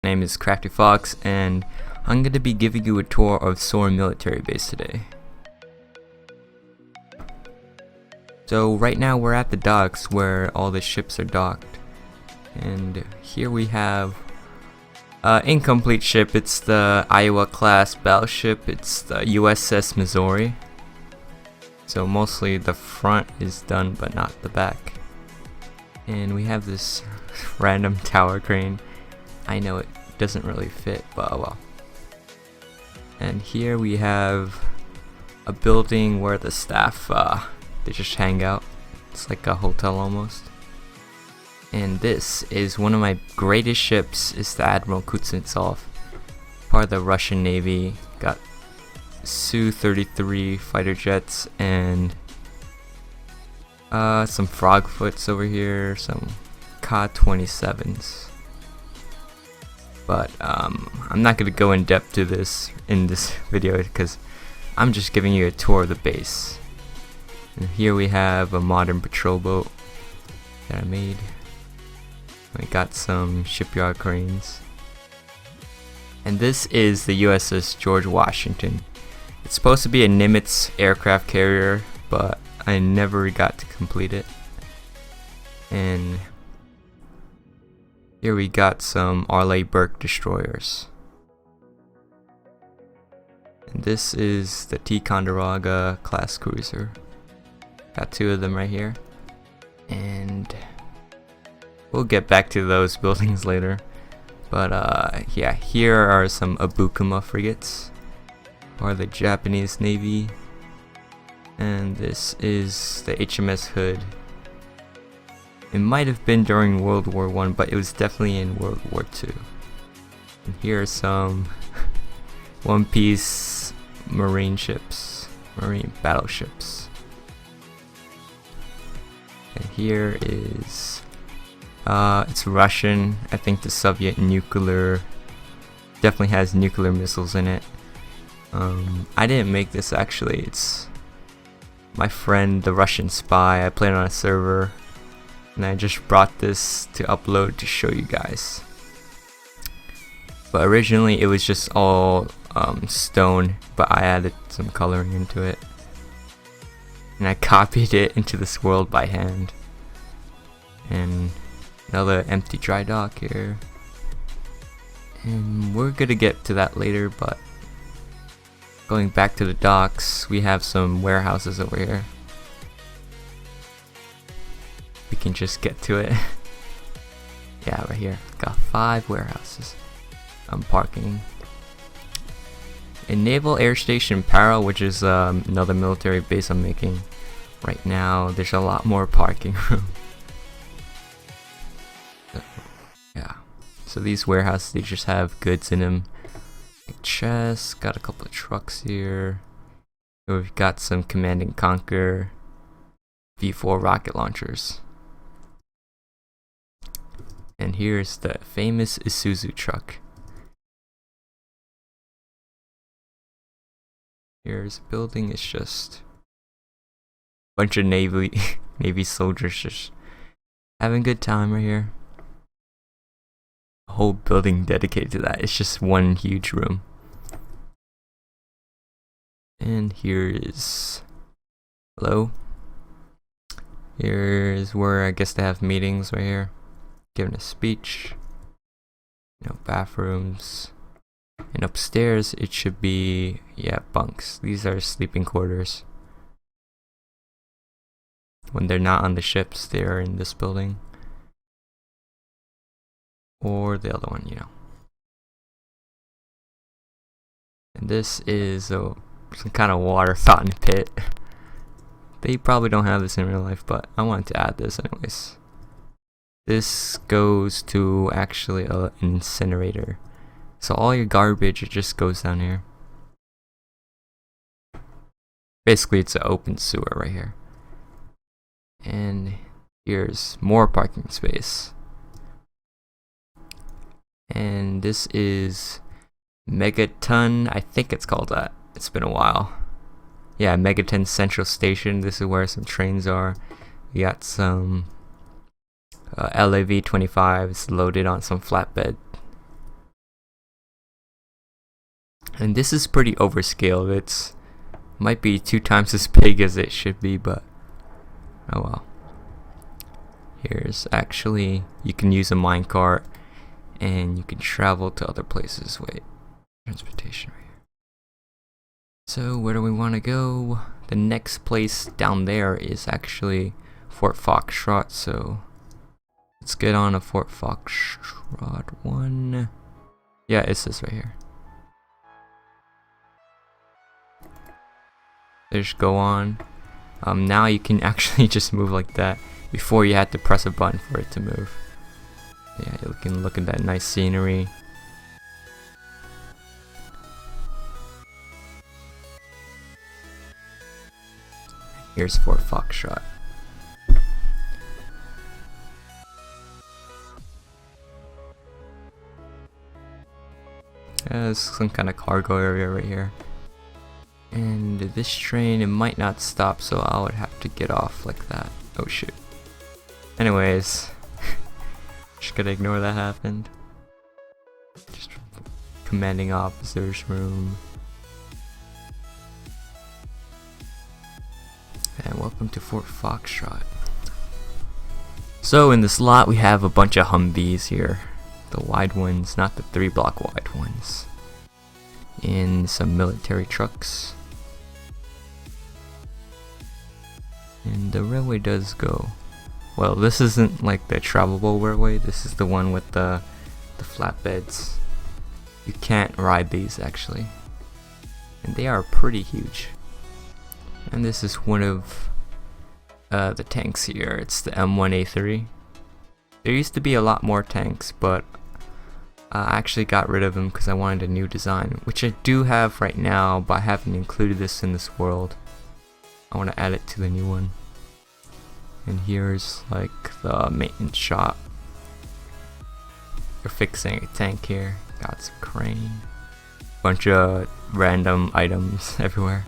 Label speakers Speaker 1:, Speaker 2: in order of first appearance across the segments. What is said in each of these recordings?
Speaker 1: My name is CraftyFoxe, and I'm going to be giving you a tour of Soren Military Base today. So right now we're at the docks where all the ships are docked, and here we have an incomplete ship. It's the Iowa class battleship. It's the USS Missouri. So mostly the front is done but not the back. And we have this random tower crane. I know it doesn't really fit, but oh well. And here we have a building where the staff they just hang out. It's like a hotel almost. And this is one of my greatest ships. It's the Admiral Kuznetsov, part of the Russian Navy. Got Su-33 fighter jets and some Frogfoots over here, some Ka-27s. But I'm not going to go in depth to this in this video because I'm just giving you a tour of the base. And here we have a modern patrol boat that I made. We got some shipyard cranes. And this is the USS George Washington. It's supposed to be a Nimitz aircraft carrier, but I never got to complete it. And here we got some Arleigh Burke destroyers. And this is the Ticonderoga class cruiser. Got two of them right here. And we'll get back to those buildings later. But yeah, here are some Abukuma frigates, or the Japanese Navy. And this is the HMS Hood. It might have been during World War I, but it was definitely in World War II. And here are some One Piece marine battleships. And here is it's Russian. I think the Soviet nuclear definitely has nuclear missiles in it. I didn't make this actually. It's my friend, the Russian spy. I played on a server, and I just brought this to upload to show you guys. But originally it was just all stone, but I added some coloring into it, and I copied it into this world by hand. And another empty dry dock here, and we're gonna get to that later. But going back to the docks, we have some warehouses over here. We can just get to it. Yeah, right here. Got 5 warehouses. I'm parking. In Naval Air Station Paro, which is another military base I'm making right now, there's a lot more parking room. Yeah. So these warehouses, they just have goods in them. Like chests, got a couple of trucks here. We've got some Command and Conquer V4 rocket launchers. And here's the famous Isuzu truck. Here's a building. It's just a bunch of Navy soldiers just having a good time right here. A whole building dedicated to that. It's just one huge room. And here is hello. Here's where I guess they have meetings right here. Giving a speech. Bathrooms. And upstairs it should be, yeah, bunks. These are sleeping quarters. When they're not on the ships, they're in this building. Or the other one, And this is some kind of water fountain pit. They probably don't have this in real life, but I wanted to add this anyways. This goes to actually an incinerator. So all your garbage, it just goes down here. Basically, it's an open sewer right here. And here's more parking space. And this is Megaton, I think it's called that. It's been a while. Yeah, Megaton Central Station. This is where some trains are. We got some LAV-25s loaded on some flatbed And this is pretty overscaled. It's might be 2 times as big as it should be, but oh well. Here's actually, you can use a minecart and you can travel to other places. Wait, transportation right here. So where do we want to go? The next place down there is actually Fort Foxtrot, so let's get on a Fort Foxtrot one. Yeah, it's this right here. Just go on. Now you can actually just move like that. Before you had to press a button for it to move. Yeah, you can look at that nice scenery. Here's Fort Foxtrot. There's some kind of cargo area right here. And this train, it might not stop, so I would have to get off like that. Oh shoot. Anyways, just gotta ignore that happened. Just commanding officer's room. And welcome to Fort Foxtrot. So in this lot we have a bunch of Humvees here. The wide ones, not the 3-block wide ones. And some military trucks. And the railway does go. Well, this isn't like the travelable railway. This is the one with the flatbeds. You can't ride these actually. And they are pretty huge. And this is one of the tanks here. It's the M1A3. There used to be a lot more tanks, but I actually got rid of them because I wanted a new design, which I do have right now, but I haven't included this in this world. I want to add it to the new one. And here's like the maintenance shop. They're fixing a tank here. Got some crane. Bunch of random items everywhere.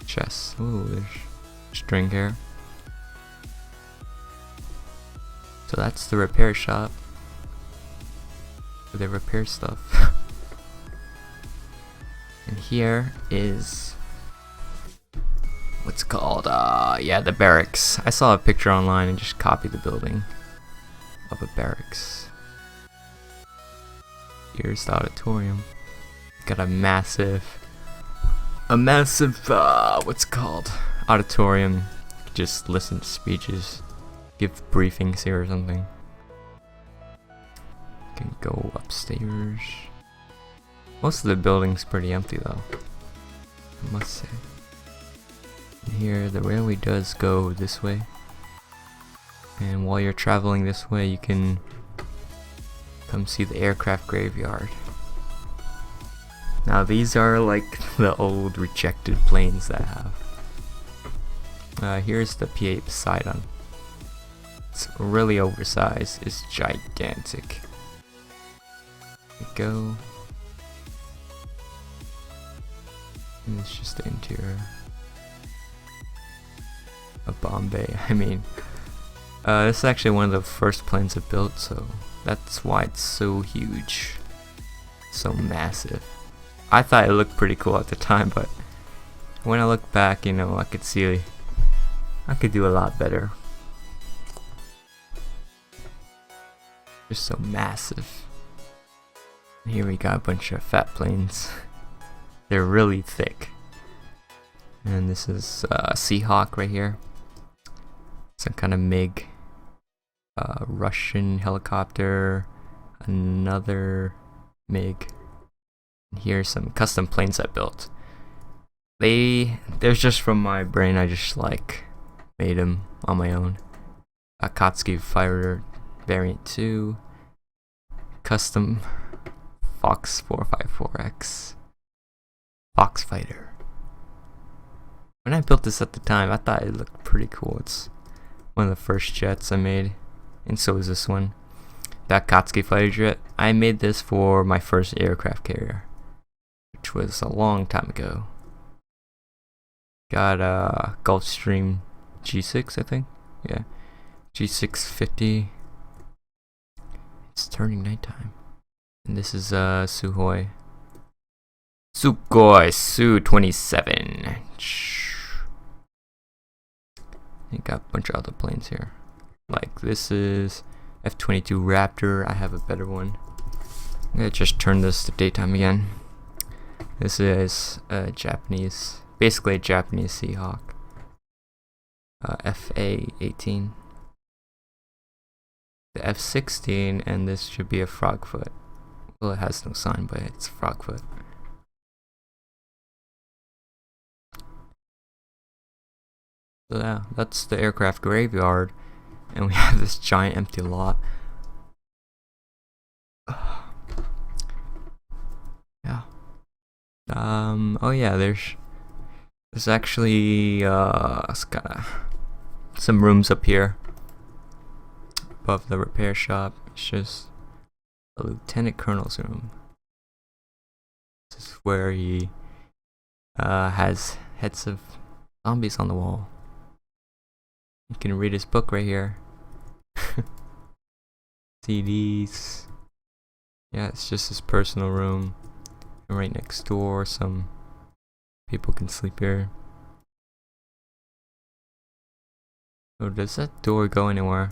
Speaker 1: Chests. Ooh, there's string here. So that's the repair shop. Where they repair stuff. And here is what's called, yeah, the barracks. I saw a picture online and just copied the building of a barracks. Here's the auditorium. Got a massive, what's it called, auditorium. You can just listen to speeches, give briefings here or something. You can go upstairs. Most of the building's pretty empty though, I must say. And here the railway does go this way. And while you're traveling this way, you can come see the aircraft graveyard. Now these are like the old rejected planes that I have. Here's the P-8 Poseidon. It's really oversized. It's gigantic. There we go. And it's just the interior of Bombay. I mean, this is actually one of the first planes I built, so that's why it's so huge, so massive. I thought it looked pretty cool at the time, but when I look back, you know, I could see I could do a lot better. Just so massive. And here we got a bunch of fat planes. They're really thick. And this is Seahawk right here. Some kind of MiG. Russian helicopter. Another MiG. And here's some custom planes I built. They're just from my brain. I just like made them on my own. A Kotsky Fighter Variant 2. Custom Fox 454X. Fox Fighter. When I built this at the time, I thought it looked pretty cool. It's one of the first jets I made, and so is this one. That Kotsky fighter jet, I made this for my first aircraft carrier, which was a long time ago. Got a Gulfstream G6, I think. Yeah, G650. It's turning nighttime. And this is Sukhoi. Sukhoi Su-27. You got a bunch of other planes here. Like this is F-22 Raptor. I have a better one. I'm gonna just turn this to daytime again. This is a Japanese, basically a Japanese Seahawk. FA-18. The F-16, and this should be a Frogfoot. Well, it has no sign, but it's Frogfoot. So yeah, that's the aircraft graveyard, and we have this giant empty lot. Yeah. Oh yeah, there's actually some rooms up here above the repair shop. It's just a lieutenant colonel's room. This is where he has heads of zombies on the wall. You can read his book right here. CDs. Yeah, it's just his personal room. And right next door, some people can sleep here. Oh, does that door go anywhere?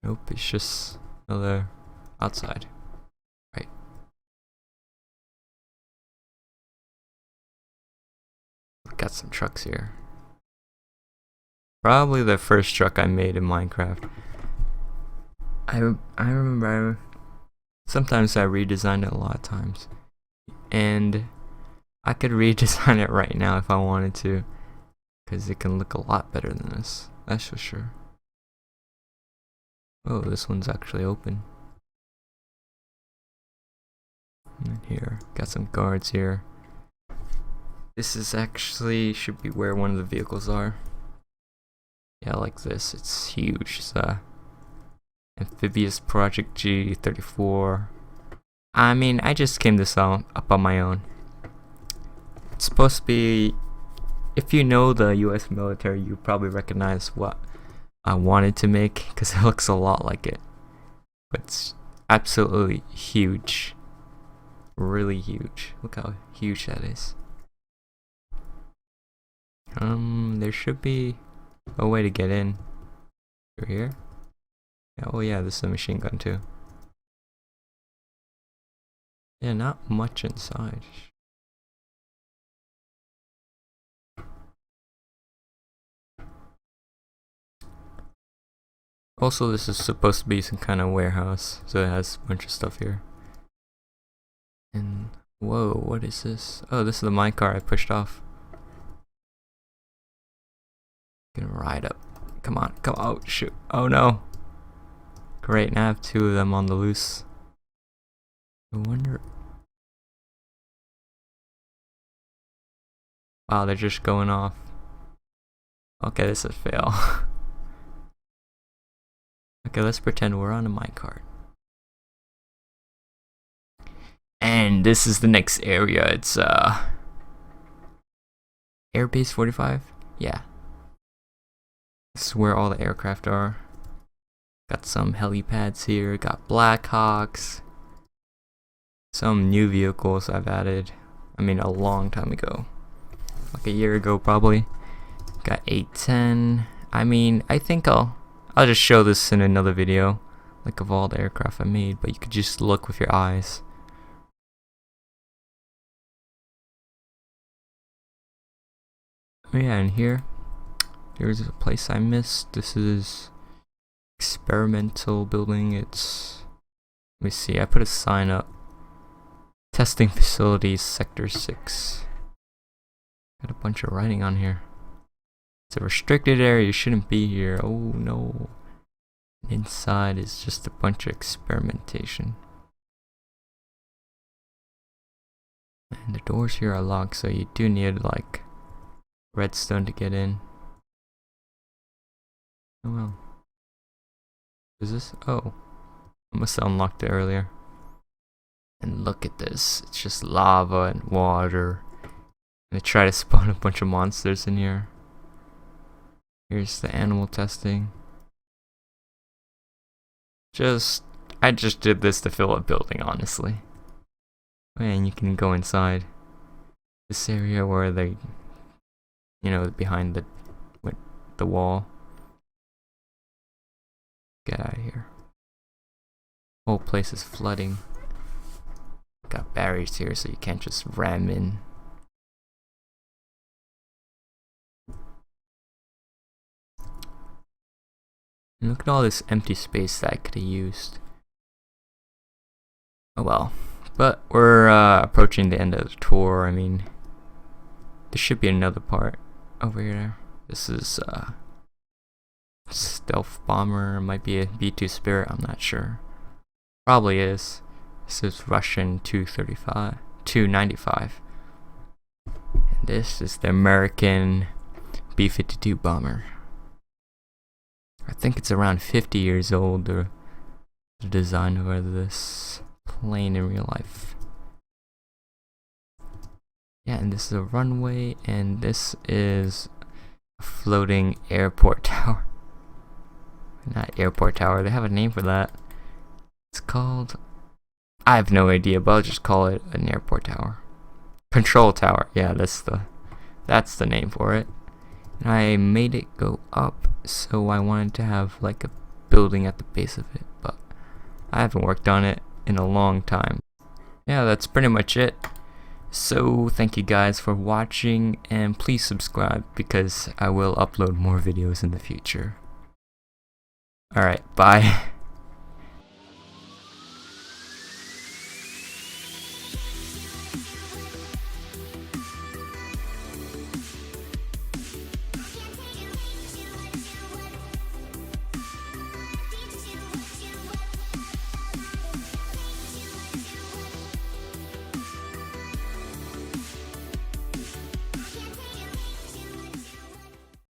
Speaker 1: Nope, it's just another outside. Right. Got some trucks here. Probably the first truck I made in Minecraft. I remember sometimes I redesigned it a lot of times. And I could redesign it right now if I wanted to, because it can look a lot better than this, that's for sure. Oh, this one's actually open. And here, got some guards here. This is actually, should be where one of the vehicles are. Yeah, like this, it's huge. It's Amphibious Project G-34. I mean, I just came this up on my own. It's supposed to be, if you know the US military, you probably recognize what I wanted to make, because it looks a lot like it. But it's absolutely huge. Really huge. Look how huge that is. There should be a way to get in. Through here? Yeah, oh yeah, this is a machine gun too. Yeah, not much inside. Also, this is supposed to be some kind of warehouse, so it has a bunch of stuff here. And whoa, what is this? Oh, this is the minecart I pushed off. Gonna ride up. Come on, come on. Oh shoot. Oh no. Great, now I have two of them on the loose. I wonder. Wow, they're just going off. Okay, this is a fail. Okay, let's pretend we're on a minecart. And this is the next area. It's Airbase 45? Yeah. This is where all the aircraft are. Got some helipads here, got Blackhawks. Some new vehicles I've added. I mean, a long time ago. Like a year ago, probably. Got 810. I mean, I think I'll just show this in another video, like of all the aircraft I made, but you could just look with your eyes. Oh yeah, and here's a place I missed. This is experimental building. It's, let me see, I put a sign up. Testing facilities, sector 6. Got a bunch of writing on here. It's a restricted area, you shouldn't be here. Oh no. Inside is just a bunch of experimentation. And the doors here are locked, so you do need like redstone to get in. Oh well. Is this? Oh. I must have unlocked it earlier. And look at this. It's just lava and water. And I try to spawn a bunch of monsters in here. Here's the animal testing. Just I just did this to fill a building, honestly. And you can go inside this area where they, you know, behind the wall. Get out of here. Whole place is flooding. Got barriers here so you can't just ram in. And look at all this empty space that I could have used. Oh well. But we're approaching the end of the tour. I mean, there should be another part over here. This is stealth bomber. Might be a B-2 Spirit. I'm not sure. Probably is. This is Russian 295. And this is the American B-52 bomber. I think it's around 50 years old. The design of this plane in real life. Yeah, and this is a runway, and this is a floating airport tower. Not airport tower, they have a name for that. It's called, I have no idea, but I'll just call it an airport tower. Control tower, yeah, that's the name for it. And I made it go up, so I wanted to have like a building at the base of it, but I haven't worked on it in a long time. Yeah, that's pretty much it. So thank you guys for watching, and please subscribe because I will upload more videos in the future. Alright, bye.